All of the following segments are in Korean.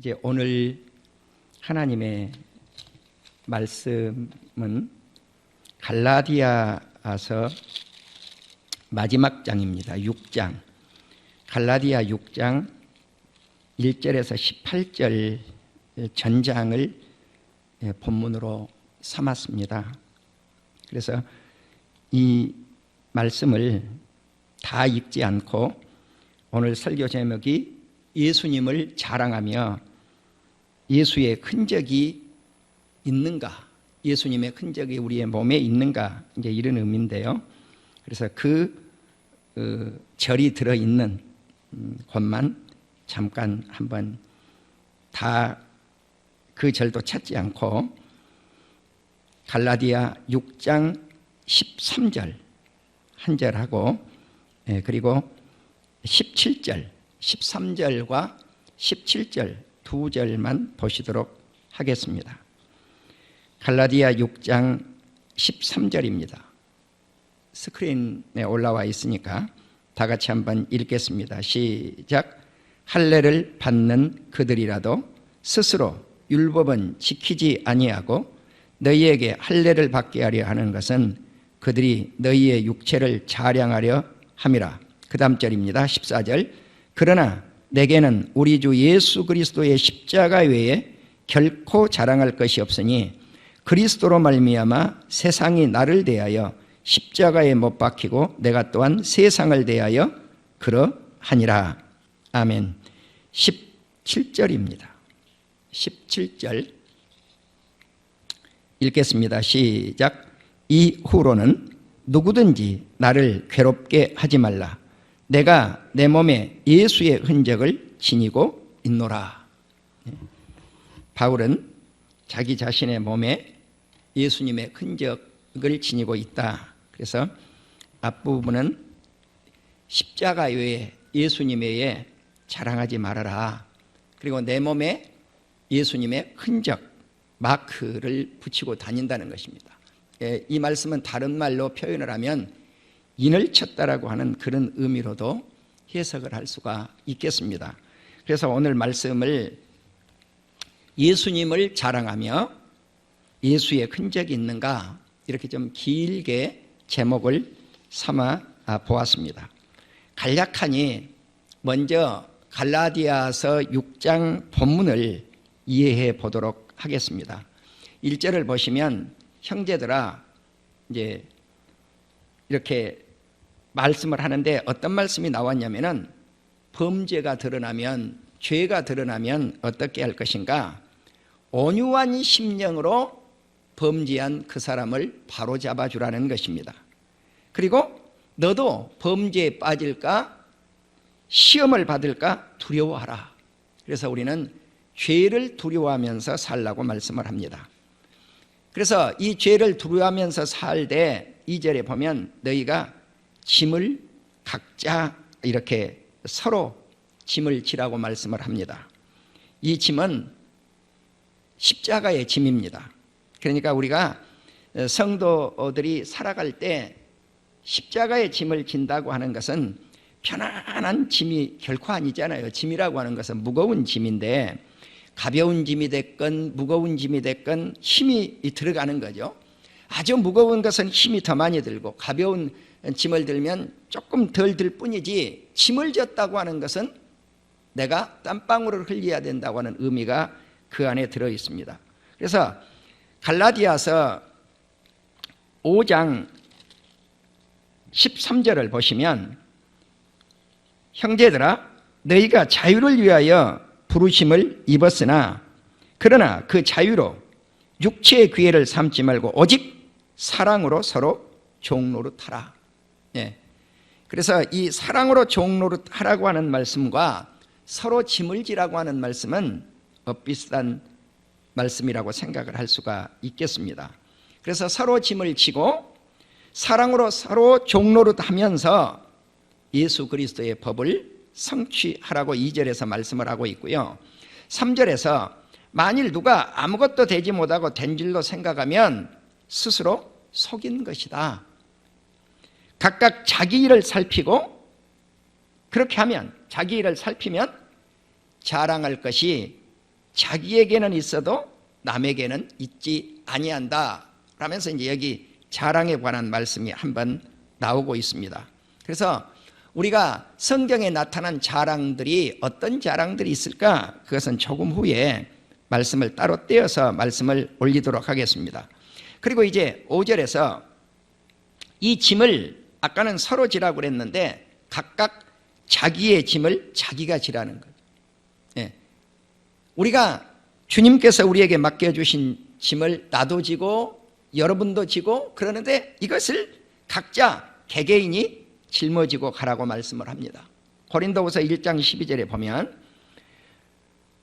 이제 오늘 하나님의 말씀은 갈라디아서 마지막 장입니다. 6장. 갈라디아 6장 1절에서 18절 전장을 본문으로 삼았습니다. 그래서 이 말씀을 다 읽지 않고 오늘 설교 제목이 예수님을 자랑하며 예수의 흔적이 있는가, 예수님의 흔적이 우리의 몸에 있는가, 이제 이런 의미인데요. 그래서 그 절이 들어있는 것만 잠깐 한번 다 그 절도 찾지 않고 갈라디아 6장 13절 한 절하고 그리고 17절 13절과 17절 두 절만 보시도록 하겠습니다. 갈라디아 6장 13절입니다. 스크린에 올라와 있으니까 다 같이 한번 읽겠습니다. 시작. 할례를 받는 그들이라도 스스로 율법은 지키지 아니하고 너희에게 할례를 받게 하려 하는 것은 그들이 너희의 육체를 자랑하려 함이라. 그 다음 절입니다. 14절. 그러나 내게는 우리 주 예수 그리스도의 십자가 외에 결코 자랑할 것이 없으니 그리스도로 말미암아 세상이 나를 대하여 십자가에 못 박히고 내가 또한 세상을 대하여 그러하니라. 아멘. 17절입니다. 17절 읽겠습니다. 시작. 이후로는 누구든지 나를 괴롭게 하지 말라. 내가 내 몸에 예수의 흔적을 지니고 있노라. 바울은 자기 자신의 몸에 예수님의 흔적을 지니고 있다. 그래서 앞부분은 십자가 외에 예수님 외에 자랑하지 말아라. 그리고 내 몸에 예수님의 흔적, 마크를 붙이고 다닌다는 것입니다. 이 말씀은 다른 말로 표현을 하면 인을 쳤다라고 하는 그런 의미로도 해석을 할 수가 있겠습니다. 그래서 오늘 말씀을 예수님을 자랑하며 예수의 흔적이 있는가, 이렇게 좀 길게 제목을 삼아 보았습니다. 간략하니 먼저 갈라디아서 6장 본문을 이해해 보도록 하겠습니다. 1절을 보시면 형제들아, 이제 이렇게 말씀을 하는데 어떤 말씀이 나왔냐면은 범죄가 드러나면, 죄가 드러나면 어떻게 할 것인가? 온유한 심령으로 범죄한 그 사람을 바로잡아 주라는 것입니다. 그리고 너도 범죄에 빠질까, 시험을 받을까 두려워하라. 그래서 우리는 죄를 두려워하면서 살라고 말씀을 합니다. 그래서 이 죄를 두려워하면서 살 때 2절에 보면 너희가 짐을 각자 이렇게 서로 짐을 지라고 말씀을 합니다. 이 짐은 십자가의 짐입니다. 그러니까 우리가 성도들이 살아갈 때 십자가의 짐을 진다고 하는 것은 편안한 짐이 결코 아니잖아요. 짐이라고 하는 것은 무거운 짐인데 가벼운 짐이 됐건 무거운 짐이 됐건 힘이 들어가는 거죠. 아주 무거운 것은 힘이 더 많이 들고 가벼운 짐을 들면 조금 덜 들 뿐이지, 짐을 졌다고 하는 것은 내가 땀방울을 흘려야 된다고 하는 의미가 그 안에 들어 있습니다. 그래서 갈라디아서 5장 13절을 보시면 형제들아, 너희가 자유를 위하여 부르심을 입었으나 그러나 그 자유로 육체의 기회를 삼지 말고 오직 사랑으로 서로 종노릇하라. 그래서 이 사랑으로 종노릇하라고 하는 말씀과 서로 짐을 지라고 하는 말씀은 비슷한 말씀이라고 생각을 할 수가 있겠습니다. 그래서 서로 짐을 지고 사랑으로 서로 종노릇하면서 예수 그리스도의 법을 성취하라고 2절에서 말씀을 하고 있고요. 3절에서 만일 누가 아무것도 되지 못하고 된 줄로 생각하면 스스로 속인 것이다. 각각 자기 일을 살피고 그렇게 하면, 자기 일을 살피면 자랑할 것이 자기에게는 있어도 남에게는 있지 아니한다 라면서 이제 여기 자랑에 관한 말씀이 한번 나오고 있습니다. 그래서 우리가 성경에 나타난 자랑들이 어떤 자랑들이 있을까? 그것은 조금 후에 말씀을 따로 떼어서 말씀을 올리도록 하겠습니다. 그리고 이제 5절에서 이 짐을 아까는 서로 지라고 그랬는데 각각 자기의 짐을 자기가 지라는 거예요. 예. 우리가 주님께서 우리에게 맡겨주신 짐을 나도 지고 여러분도 지고 그러는데 이것을 각자 개개인이 짊어지고 가라고 말씀을 합니다. 고린도후서 1장 12절에 보면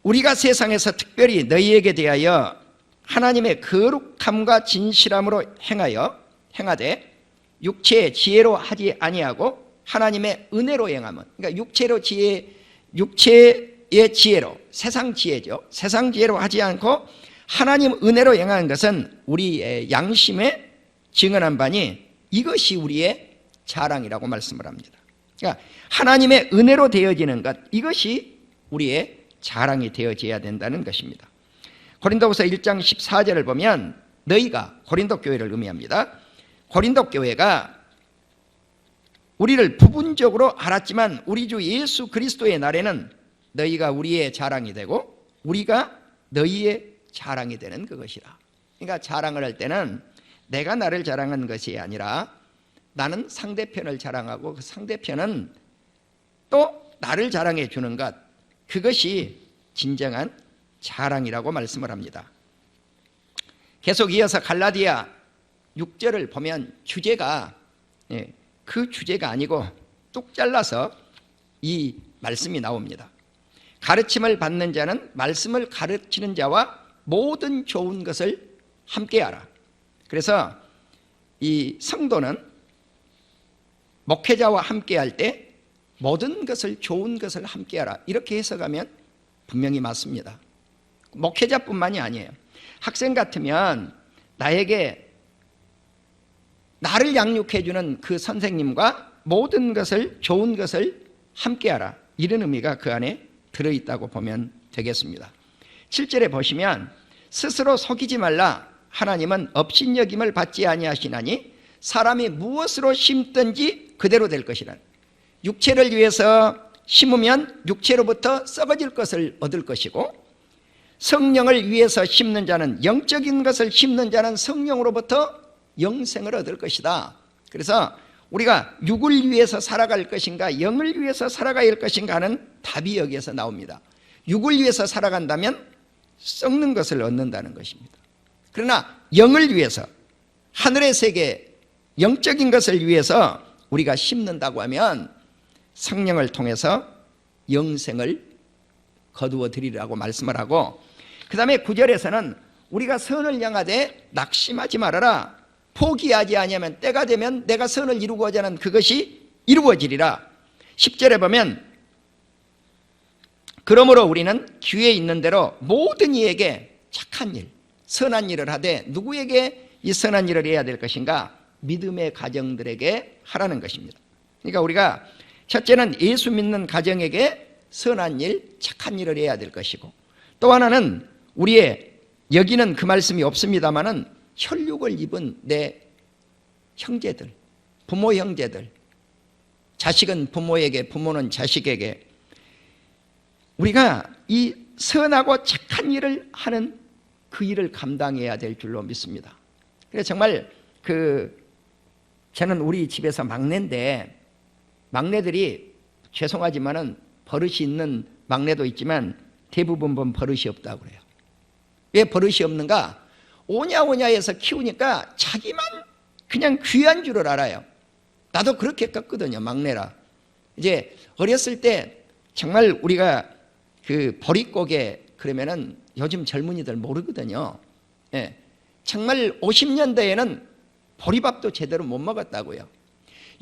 우리가 세상에서 특별히 너희에게 대하여 하나님의 거룩함과 진실함으로 행하되 육체의 지혜로 하지 아니하고 하나님의 은혜로 행함은, 그러니까 육체의 지혜로, 세상 지혜죠. 세상 지혜로 하지 않고 하나님 은혜로 행하는 것은 우리의 양심에 증언한 바니 이것이 우리의 자랑이라고 말씀을 합니다. 그러니까 하나님의 은혜로 되어지는 것, 이것이 우리의 자랑이 되어져야 된다는 것입니다. 고린도후서 1장 14절을 보면 너희가, 고린도 교회를 의미합니다. 고린도 교회가 우리를 부분적으로 알았지만 우리 주 예수 그리스도의 날에는 너희가 우리의 자랑이 되고 우리가 너희의 자랑이 되는 그것이라. 그러니까 자랑을 할 때는 내가 나를 자랑하는 것이 아니라 나는 상대편을 자랑하고 그 상대편은 또 나를 자랑해 주는 것, 그것이 진정한 자랑이라고 말씀을 합니다. 계속 이어서 갈라디아 6절을 보면 주제가 그 주제가 아니고 뚝 잘라서 이 말씀이 나옵니다. 가르침을 받는 자는 말씀을 가르치는 자와 모든 좋은 것을 함께하라. 그래서 이 성도는 목회자와 함께할 때 모든 것을, 좋은 것을 함께하라, 이렇게 해석하면 분명히 맞습니다. 목회자뿐만이 아니에요. 학생 같으면 나에게 나를 양육해주는 그 선생님과 모든 것을, 좋은 것을 함께하라, 이런 의미가 그 안에 들어있다고 보면 되겠습니다. 7절에 보시면 스스로 속이지 말라. 하나님은 업신여김을 받지 아니하시나니 사람이 무엇으로 심든지 그대로 될 것이라. 육체를 위해서 심으면 육체로부터 썩어질 것을 얻을 것이고 성령을 위해서 심는 자는, 영적인 것을 심는 자는 성령으로부터 영생을 얻을 것이다. 그래서 우리가 육을 위해서 살아갈 것인가 영을 위해서 살아가야 할 것인가 하는 답이 여기에서 나옵니다. 육을 위해서 살아간다면 썩는 것을 얻는다는 것입니다. 그러나 영을 위해서, 하늘의 세계, 영적인 것을 위해서 우리가 심는다고 하면 성령을 통해서 영생을 거두어 드리라고 말씀을 하고, 그 다음에 9절에서는 우리가 선을 향하되 낙심하지 말아라. 포기하지 아니하면 때가 되면 내가 선을 이루고자 하는 그것이 이루어지리라. 10절에 보면 그러므로 우리는 기회 있는 대로 모든 이에게 착한 일, 선한 일을 하되 누구에게 이 선한 일을 해야 될 것인가? 믿음의 가정들에게 하라는 것입니다. 그러니까 우리가 첫째는 예수 믿는 가정에게 선한 일, 착한 일을 해야 될 것이고, 또 하나는 우리의, 여기는 그 말씀이 없습니다마는 혈육을 입은 내 형제들, 부모 형제들, 자식은 부모에게, 부모는 자식에게 우리가 이 선하고 착한 일을 하는 그 일을 감당해야 될 줄로 믿습니다. 그래서 정말 저는 우리 집에서 막내인데 막내들이 죄송하지만은 버릇이 있는 막내도 있지만 대부분 보면 버릇이 없다고 그래요. 왜 버릇이 없는가? 오냐오냐해서 키우니까 자기만 그냥 귀한 줄을 알아요. 나도 그렇게 컸거든요, 막내라. 이제 어렸을 때 정말 우리가 그 보릿고개 그러면은 요즘 젊은이들 모르거든요. 예. 정말 50년대에는 보리밥도 제대로 못 먹었다고요.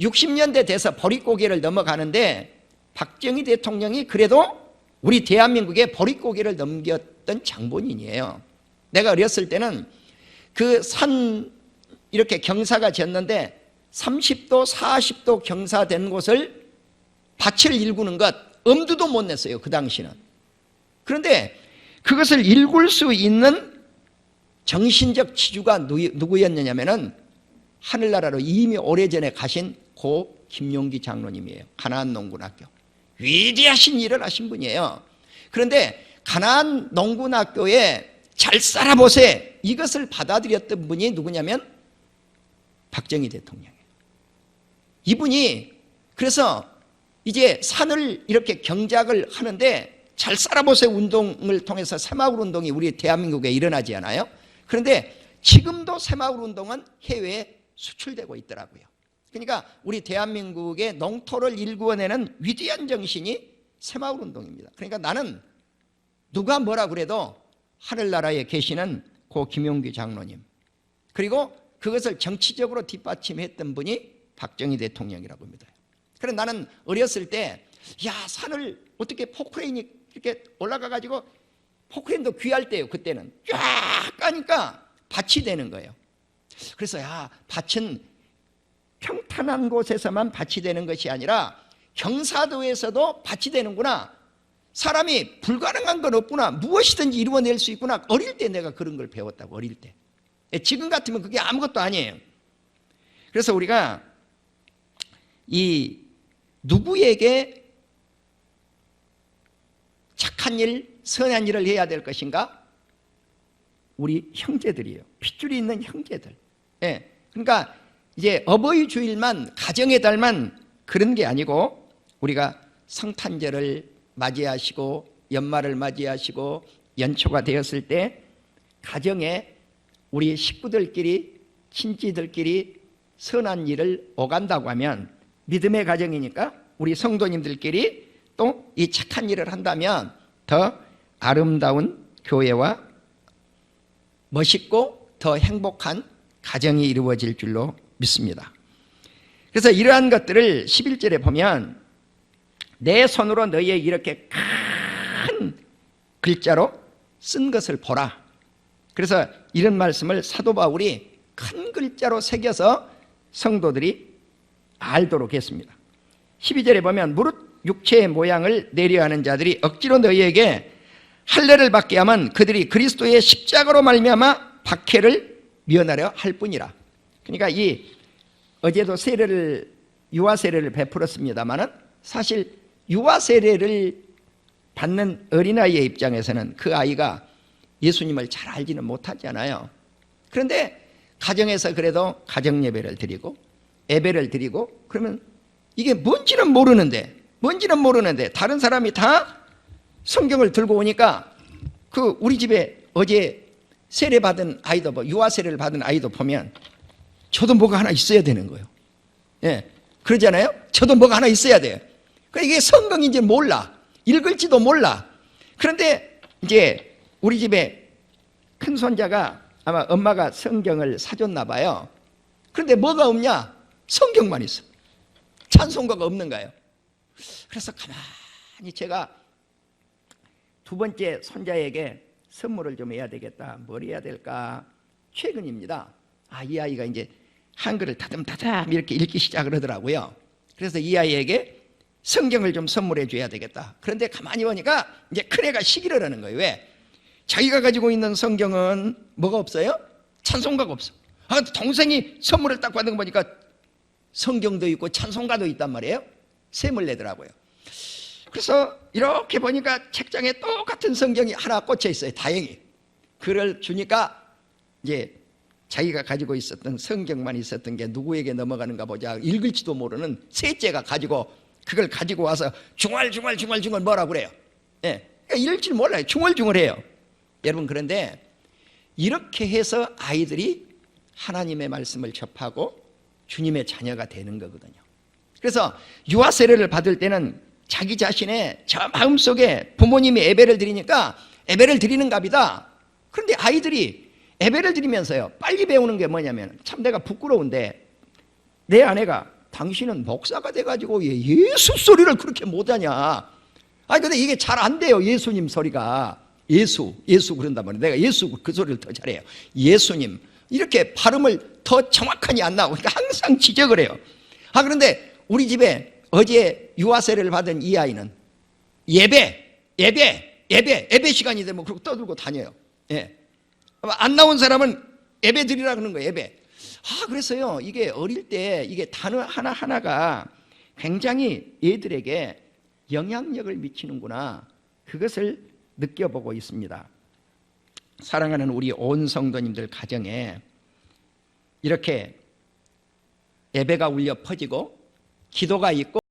60년대 돼서 보릿고개를 넘어가는데 박정희 대통령이 그래도 우리 대한민국에 보릿고개를 넘겼던 장본인이에요. 내가 어렸을 때는 그 산 이렇게 경사가 졌는데 30도 40도 경사된 곳을 밭을 일구는 것 엄두도 못 냈어요, 그 당시는. 그런데 그것을 읽을 수 있는 정신적 지주가 누구였느냐면은 하늘나라로 이미 오래전에 가신 고 김용기 장로님이에요. 가나안 농군학교. 위대하신 일을 하신 분이에요. 그런데 가나안 농군학교에 잘 살아보세, 이것을 받아들였던 분이 누구냐면 박정희 대통령이에요. 이분이 그래서 이제 산을 이렇게 경작을 하는데 잘 살아보세 운동을 통해서 새마을 운동이 우리 대한민국에 일어나지 않아요? 그런데 지금도 새마을 운동은 해외에 수출되고 있더라고요. 그러니까 우리 대한민국의 농토를 일구어내는 위대한 정신이 새마을 운동입니다. 그러니까 나는 누가 뭐라 그래도 하늘나라에 계시는 고 김용기 장로님, 그리고 그것을 정치적으로 뒷받침했던 분이 박정희 대통령이라고 합니다. 그래서 나는 어렸을 때 산을 어떻게 포크레인이 이렇게 올라가가지고, 포크레인도 귀할 때요. 그때는 쫙 가니까 밭이 되는 거예요. 그래서 밭은 평탄한 곳에서만 밭이 되는 것이 아니라 경사도에서도 밭이 되는구나. 사람이 불가능한 건 없구나. 무엇이든지 이루어낼 수 있구나. 어릴 때 내가 그런 걸 배웠다고, 어릴 때. 지금 같으면 그게 아무것도 아니에요. 그래서 우리가 이 누구에게 착한 일, 선한 일을 해야 될 것인가? 우리 형제들이에요. 핏줄이 있는 형제들. 그러니까 이제 어버이 주일만, 가정의 달만 그런 게 아니고, 우리가 성탄절을 맞이하시고 연말을 맞이하시고 연초가 되었을 때 가정에 우리 식구들끼리, 친지들끼리 선한 일을 오간다고 하면, 믿음의 가정이니까 우리 성도님들끼리 또 이 착한 일을 한다면 더 아름다운 교회와 멋있고 더 행복한 가정이 이루어질 줄로 믿습니다. 그래서 이러한 것들을 11절에 보면, 내 손으로 너희의 이렇게 큰 글자로 쓴 것을 보라. 그래서 이런 말씀을 사도 바울이 큰 글자로 새겨서 성도들이 알도록 했습니다. 12절에 보면, 무릇 육체의 모양을 내려하는 자들이 억지로 너희에게 할례를 받게 하면 그들이 그리스도의 십자가로 말미암아 박해를 면하려 할 뿐이라. 그러니까 어제도 유아 세례를 베풀었습니다마는, 사실 유아 세례를 받는 어린아이의 입장에서는 그 아이가 예수님을 잘 알지는 못하잖아요. 그런데 가정에서 그래도 가정 예배를 드리고 예배를 드리고, 그러면 이게 뭔지는 모르는데 다른 사람이 다 성경을 들고 오니까, 우리 집에 어제 세례 받은 아이도, 유아 세례를 받은 아이도 보면 저도 뭐가 하나 있어야 되는 거예요. 그러잖아요. 저도 뭐가 하나 있어야 돼요. 이게 성경인지 몰라, 읽을지도 몰라. 그런데 이제 우리 집에 큰 손자가 아마 엄마가 성경을 사줬나 봐요. 그런데 뭐가 없냐? 성경만 있어. 찬송가가 없는 거예요. 그래서 가만히 제가 두 번째 손자에게 선물을 좀 해야 되겠다. 뭘 해야 될까? 최근입니다. 이 아이가 이제 한글을 타듬타듬 이렇게 읽기 시작을 하더라고요. 그래서 이 아이에게 성경을 좀 선물해 줘야 되겠다. 그런데 가만히 보니까 이제 큰애가 시기를 하는 거예요. 왜? 자기가 가지고 있는 성경은 뭐가 없어요? 찬송가가 없어. 동생이 선물을 딱 받은 거 보니까 성경도 있고 찬송가도 있단 말이에요. 셈을 내더라고요. 그래서 이렇게 보니까 책장에 똑같은 성경이 하나 꽂혀 있어요. 다행히. 그걸 주니까 이제 자기가 가지고 있었던 성경만 있었던 게 누구에게 넘어가는가 보자. 읽을지도 모르는 셋째가 그걸 가지고 와서 중얼중얼 뭐라고 그래요. 그러니까 읽지를 몰라요. 중얼중얼해요. 여러분, 그런데 이렇게 해서 아이들이 하나님의 말씀을 접하고 주님의 자녀가 되는 거거든요. 그래서 유아 세례를 받을 때는 자기 자신의 저 마음속에 부모님이 예배를 드리니까 예배를 드리는 값이다. 그런데 아이들이 예배를 드리면서요, 빨리 배우는 게 뭐냐면, 참 내가 부끄러운데, 내 아내가 당신은 목사가 돼가지고 예수 소리를 그렇게 못하냐. 근데 이게 잘 안 돼요. 예수님 소리가. 예수 그런단 말이에요. 내가 예수 그 소리를 더 잘해요. 예수님. 이렇게 발음을 더 정확하니 안 나오고, 그러니까 항상 지적을 해요. 그런데 우리 집에 어제 유아 세례를 받은 이 아이는 예배 예배 시간이 되면 그렇게 떠들고 다녀요. 예. 안 나온 사람은 예배 드리라 그러는 거예요. 예배. 그래서요, 이게 어릴 때 이게 단어 하나하나가 굉장히 얘들에게 영향력을 미치는구나, 그것을 느껴보고 있습니다. 사랑하는 우리 온 성도님들 가정에 이렇게 예배가 울려 퍼지고 기도가 있고